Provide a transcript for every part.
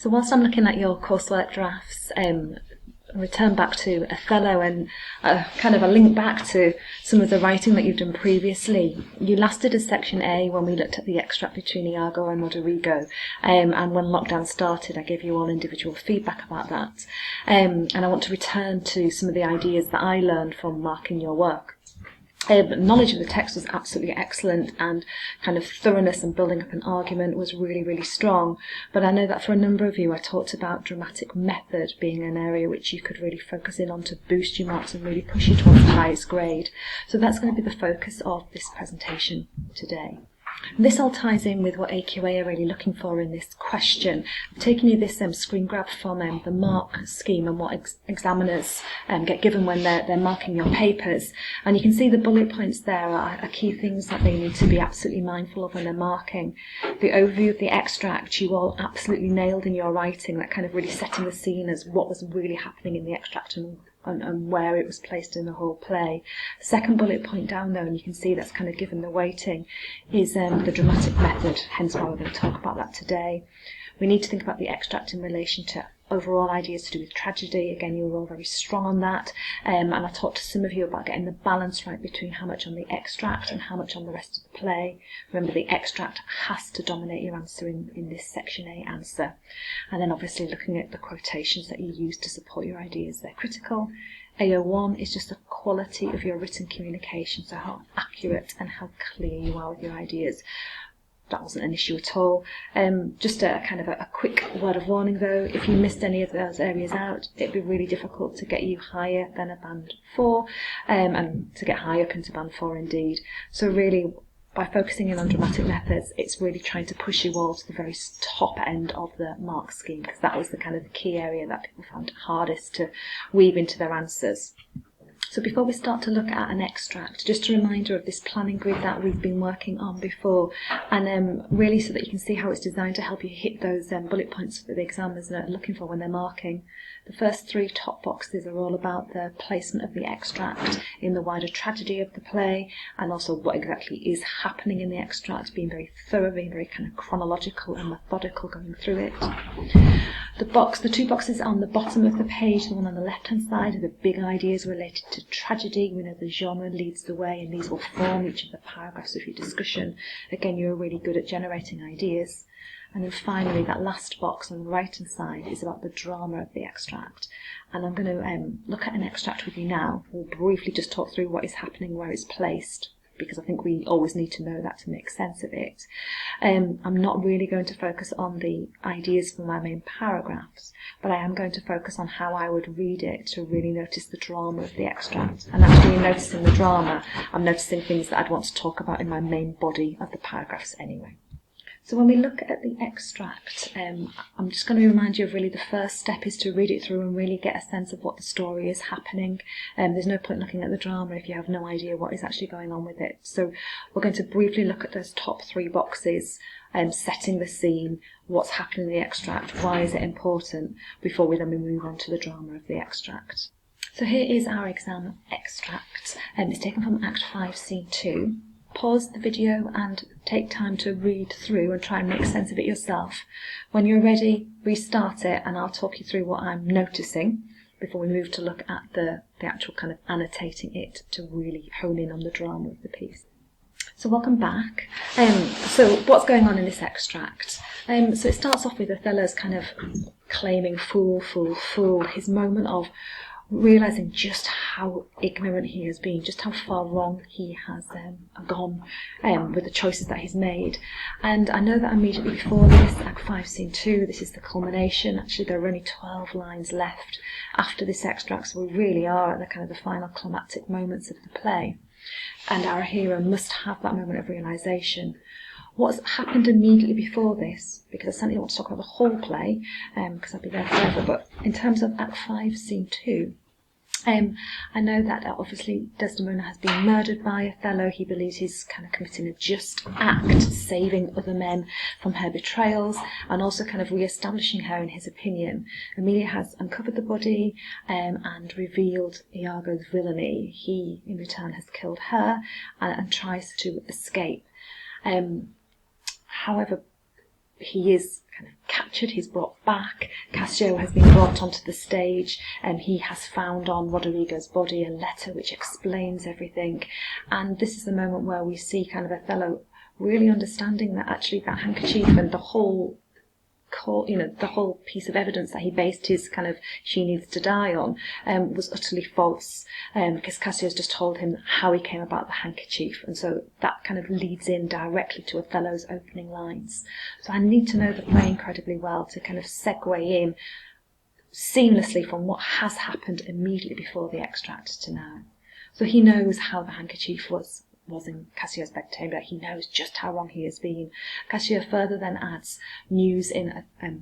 So whilst I'm looking at your coursework drafts, return back to Othello and kind of a link back to some of the writing that you've done previously. You last did a Section A when we looked at the extract between Iago and Roderigo, and when lockdown started I gave you all individual feedback about that, and I want to return to some of the ideas that I learned from marking your work. Knowledge of the text was absolutely excellent, and kind of thoroughness and building up an argument was really, really strong. But I know that for a number of you I talked about dramatic method being an area which you could really focus in on to boost your marks and really push you towards the highest grade. So that's going to be the focus of this presentation today. This all ties in with what AQA are really looking for in this question. I've taken you this screen grab from the mark scheme and what examiners get given when they're marking your papers. And you can see the bullet points there are key things that they need to be absolutely mindful of when they're marking. The overview of the extract, you all absolutely nailed in your writing, that kind of really setting the scene as what was really happening in the extract and where it was placed in the whole play. The second bullet point down though, and you can see that's kind of given the weighting, is the dramatic method, hence why we're going to talk about that today. We need to think about the extract in relation to overall ideas to do with tragedy. Again, you were all very strong on that, and I talked to some of you about getting the balance right between how much on the extract and how much on the rest of the play. Remember, the extract has to dominate your answer in this Section A answer. And then obviously looking at the quotations that you use to support your ideas, they're critical. AO1 is just the quality of your written communication, so how accurate and how clear you are with your ideas. That wasn't an issue at all. Just a kind of a quick word of warning though, if you missed any of those areas out, it'd be really difficult to get you higher than a band 4, and to get high up into band 4 indeed. So really, by focusing in on dramatic methods, it's really trying to push you all to the very top end of the mark scheme, because that was the kind of the key area that people found hardest to weave into their answers. So before we start to look at an extract, just a reminder of this planning grid that we've been working on before, and really so that you can see how it's designed to help you hit those bullet points that the examiners are looking for when they're marking. The first 3 top boxes are all about the placement of the extract in the wider tragedy of the play, and also what exactly is happening in the extract, being very thorough, being very kind of chronological and methodical going through it. The 2 boxes on the bottom of the page, the one on the left-hand side, are the big ideas related to tragedy. We know the genre leads the way, and these will form each of the paragraphs of your discussion. Again, you're really good at generating ideas. And then finally, that last box on the right-hand side is about the drama of the extract. And I'm going to look at an extract with you now. We'll briefly just talk through what is happening, where it's placed, because I think we always need to know that to make sense of it. I'm not really going to focus on the ideas for my main paragraphs, but I am going to focus on how I would read it to really notice the drama of the extract. And actually in noticing the drama, I'm noticing things that I'd want to talk about in my main body of the paragraphs anyway. So when we look at the extract, I'm just going to remind you of really the first step is to read it through and really get a sense of what the story is happening. There's no point looking at the drama if you have no idea what is actually going on with it. So we're going to briefly look at those top 3 boxes, setting the scene, what's happening in the extract, why is it important, before we then move on to the drama of the extract. So here is our exam extract. It's taken from Act 5, Scene 2. Pause the video and take time to read through and try and make sense of it yourself. When you're ready, restart it and I'll talk you through what I'm noticing before we move to look at the actual kind of annotating it to really hone in on the drama of the piece. So welcome back. So what's going on in this extract? So it starts off with Othello's kind of claiming fool, fool, fool, his moment of realising just how ignorant he has been, just how far wrong he has gone with the choices that he's made. And I know that immediately before this, Act 5, Scene 2, this is the culmination. Actually, there are only 12 lines left after this extract, so we really are at the kind of the final climactic moments of the play. And our hero must have that moment of realisation. What's happened immediately before this, because I certainly want to talk about the whole play, because I'll be there forever, but in terms of Act 5, Scene 2, I know that obviously Desdemona has been murdered by Othello. He believes he's kind of committing a just act, saving other men from her betrayals, and also kind of re-establishing her in his opinion. Emilia has uncovered the body and revealed Iago's villainy. He, in return, has killed her and tries to escape. However, he is kind of captured, he's brought back. Cassio has been brought onto the stage, and he has found on Roderigo's body a letter which explains everything. And this is the moment where we see kind of Othello really understanding that actually that handkerchief and the whole the whole piece of evidence that he based his kind of she needs to die on was utterly false, because Cassio's just told him how he came about the handkerchief, and so that kind of leads in directly to Othello's opening lines. So I need to know the play incredibly well to kind of segue in seamlessly from what has happened immediately before the extract to now. So he knows how the handkerchief was in Cassio's bedchamber. He knows just how wrong he has been. Cassio further then adds news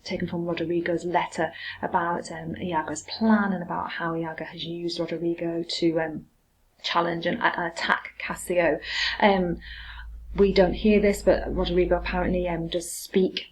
taken from Roderigo's letter about Iago's plan and about how Iago has used Roderigo to challenge and attack Cassio. We don't hear this, but Roderigo apparently does speak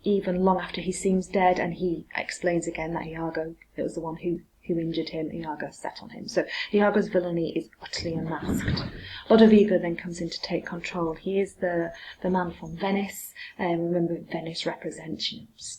even long after he seems dead, and he explains again that Iago was the one who injured him. Iago set on him. So Iago's villainy is utterly unmasked. Lodovico then comes in to take control. He is the man from Venice. Remember, Venice represents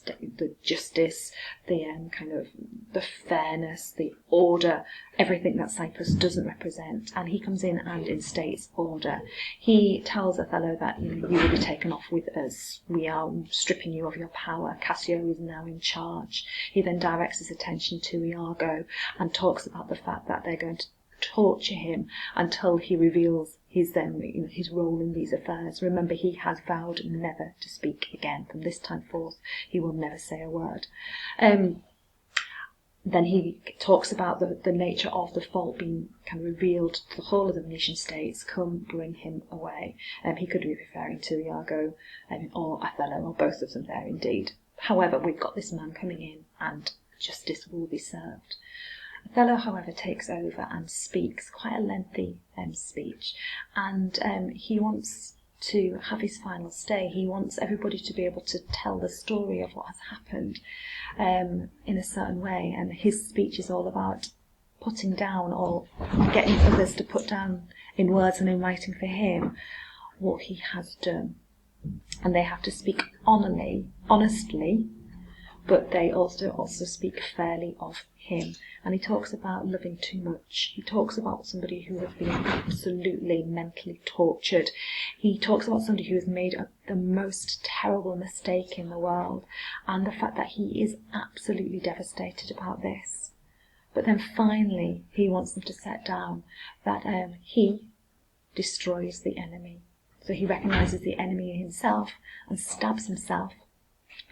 the justice, the kind of the fairness, the order, everything that Cyprus doesn't represent. And he comes in and instates order. He tells Othello that you will be taken off with us. We are stripping you of your power. Cassio is now in charge. He then directs his attention to Iago and talks about the fact that they're going to torture him until he reveals his role in these affairs. Remember, he has vowed never to speak again. From this time forth, he will never say a word. Then he talks about the nature of the fault being kind of revealed to the whole of the Venetian states. Come, bring him away. He could be referring to Iago or Othello, or both of them there indeed. However, we've got this man coming in, and justice will be served. Othello, however, takes over and speaks quite a lengthy speech, and he wants to have his final say. He wants everybody to be able to tell the story of what has happened in a certain way, and his speech is all about putting down or getting others to put down in words and in writing for him what he has done. And they have to speak honestly, but they also speak fairly of him. And he talks about loving too much. He talks about somebody who has been absolutely mentally tortured. He talks about somebody who has made the most terrible mistake in the world, and the fact that he is absolutely devastated about this. But then finally he wants them to set down that he destroys the enemy. So he recognises the enemy in himself and stabs himself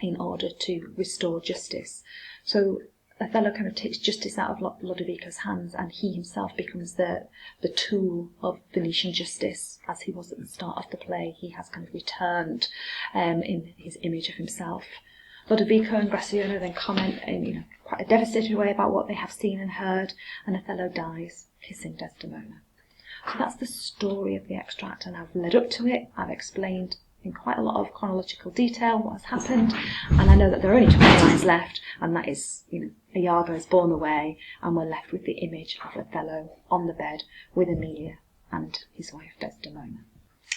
in order to restore justice. So Othello kind of takes justice out of Lodovico's hands, and he himself becomes the tool of Venetian justice, as he was at the start of the play. He has kind of returned in his image of himself. Lodovico and Gratiano then comment in quite a devastated way about what they have seen and heard, and Othello dies, kissing Desdemona. So that's the story of the extract, and I've led up to it. I've explained in quite a lot of chronological detail what has happened, and I know that there are only 20 lines left, and that is, Iago is borne away, and we're left with the image of Othello on the bed with Emilia and his wife Desdemona.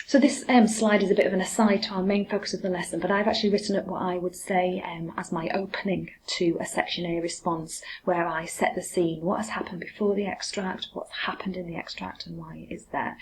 So this slide is a bit of an aside to our main focus of the lesson, but I've actually written up what I would say as my opening to a Section A response, where I set the scene, what has happened before the extract, what's happened in the extract, and why it is there.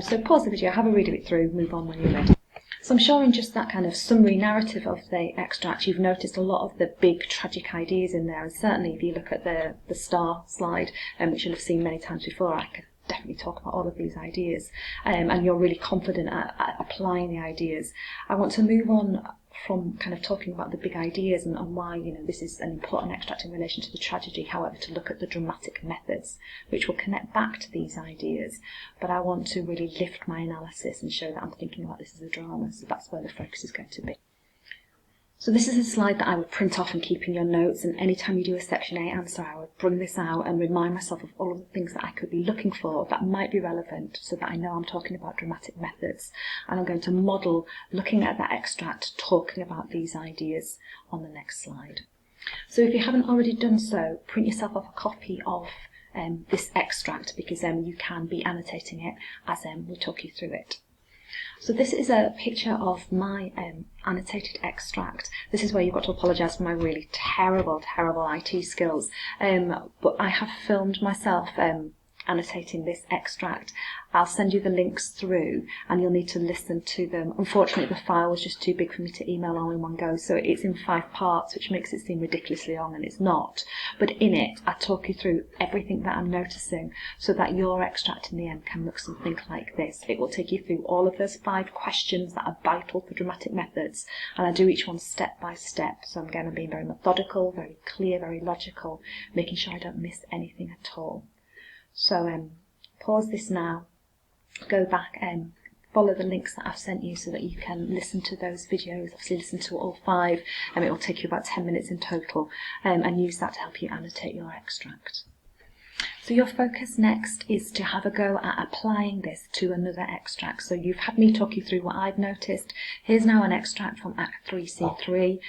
So pause the video, have a read of it through, move on when you're ready. So I'm sure in just that kind of summary narrative of the extract, you've noticed a lot of the big tragic ideas in there, and certainly if you look at the star slide, which you'll have seen many times before, I could definitely talk about all of these ideas, and you're really confident at applying the ideas. I want to move on from kind of talking about the big ideas and why this is an important extract in relation to the tragedy, however, to look at the dramatic methods which will connect back to these ideas. But I want to really lift my analysis and show that I'm thinking about this as a drama, so that's where the focus is going to be. So this is a slide that I would print off and keep in your notes, and anytime you do a Section A answer, I would bring this out and remind myself of all of the things that I could be looking for that might be relevant, so that I know I'm talking about dramatic methods. And I'm going to model looking at that extract, talking about these ideas on the next slide. So if you haven't already done so, print yourself off a copy of this extract, because you can be annotating it as we talk you through it. So this is a picture of my annotated extract. This is where you've got to apologise for my really terrible IT skills. But I have filmed myself annotating this extract. I'll send you the links through and you'll need to listen to them. Unfortunately, the file was just too big for me to email all in one go, so it's in 5 parts, which makes it seem ridiculously long, and it's not. But in it, I talk you through everything that I'm noticing so that your extract in the end can look something like this. It will take you through all of those 5 questions that are vital for dramatic methods, and I do each one step by step. So I'm being very methodical, very clear, very logical, making sure I don't miss anything at all. So pause this now, go back and follow the links that I've sent you so that you can listen to those videos, obviously listen to all 5, and it will take you about 10 minutes in total, and use that to help you annotate your extract. So your focus next is to have a go at applying this to another extract. So you've had me talk you through what I've noticed. Here's now an extract from Act 3, Scene 3,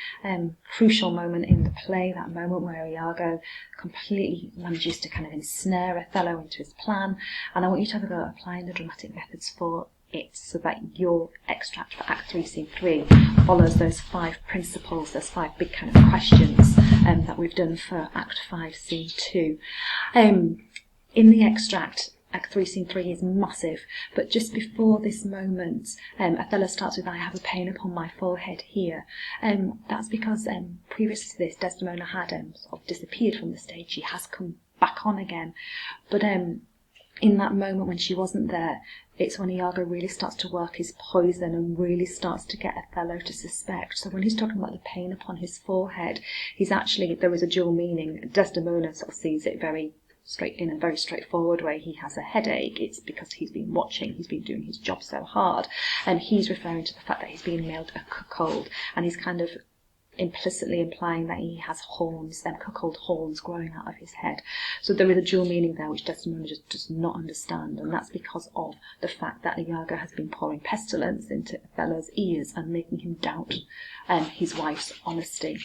crucial moment in the play, that moment where Iago completely manages to kind of ensnare Othello into his plan, and I want you to have a go at applying the dramatic methods for it so that your extract for Act 3, Scene 3 follows those 5 principles, those 5 big kind of questions that we've done for Act 5, Scene 2. In the extract, Act 3, Scene 3 is massive, but just before this moment, Othello starts with, "I have a pain upon my forehead here." That's because previous to this, Desdemona had sort of disappeared from the stage. She has come back on again, but in that moment when she wasn't there, it's when Iago really starts to work his poison and really starts to get Othello to suspect. So when he's talking about the pain upon his forehead, he's actually, there is a dual meaning. Desdemona sort of sees it in a very straightforward way. He has a headache. It's because he's been watching, he's been doing his job so hard, and he's referring to the fact that he's being nailed a cuckold, and he's kind of implicitly implying that he has horns, cuckold horns growing out of his head. So there is a dual meaning there which Desdemona just does not understand, and that's because of the fact that Iago has been pouring pestilence into Othello's ears and making him doubt his wife's honesty.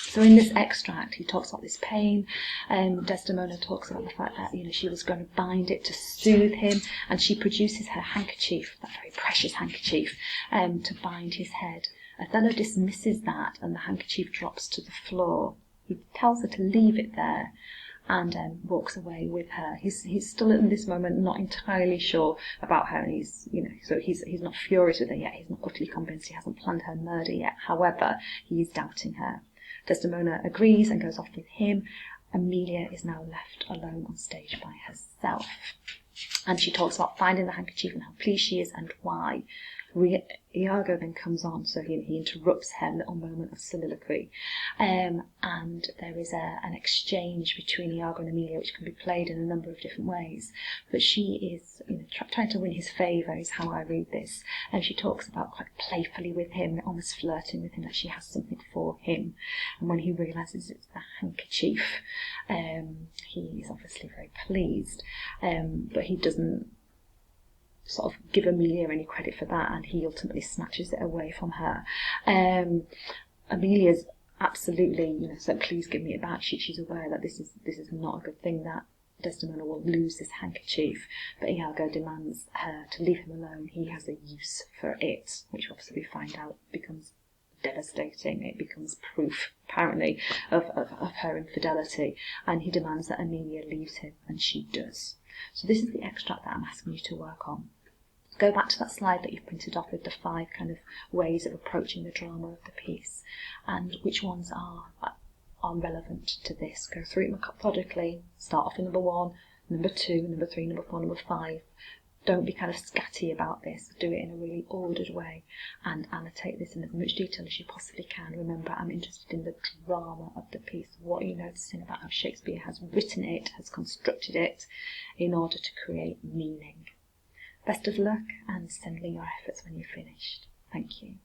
So in this extract, he talks about this pain. Desdemona talks about the fact that she was going to bind it to soothe him, and she produces her handkerchief, that very precious handkerchief, to bind his head. Othello dismisses that, and the handkerchief drops to the floor. He tells her to leave it there, and walks away with her. He's still at this moment not entirely sure about her, and he's not furious with her yet. He's not utterly convinced. He hasn't planned her murder yet. However, he is doubting her. Desdemona agrees and goes off with him. Amelia is now left alone on stage by herself, and she talks about finding the handkerchief and how pleased she is and why. Iago then comes on, so he interrupts her little moment of soliloquy, and there is an exchange between Iago and Amelia which can be played in a number of different ways, but she is trying to win his favour is how I read this, and she talks about quite playfully with him, almost flirting with him, that she has something for him, and when he realises it's the handkerchief, he is obviously very pleased, but he doesn't sort of give Amelia any credit for that, and he ultimately snatches it away from her. Amelia's absolutely, so please give me it back. She's aware that this is not a good thing, that Desdemona will lose this handkerchief, but Iago demands her to leave him alone. He has a use for it, which obviously we find out becomes devastating. It becomes proof, apparently, of her infidelity, and he demands that Amelia leaves him, and she does. So this is the extract that I'm asking you to work on. Go back to that slide that you've printed off with the 5 kind of ways of approaching the drama of the piece, and which ones are relevant to this. Go through it methodically. Start off with number 1, number 2, number 3, number 4, number 5. Don't be kind of scatty about this. Do it in a really ordered way, and annotate this in as much detail as you possibly can. Remember, I'm interested in the drama of the piece. What are you noticing about how Shakespeare has written it, has constructed it, in order to create meaning. Best of luck, and send me your efforts when you've finished. Thank you.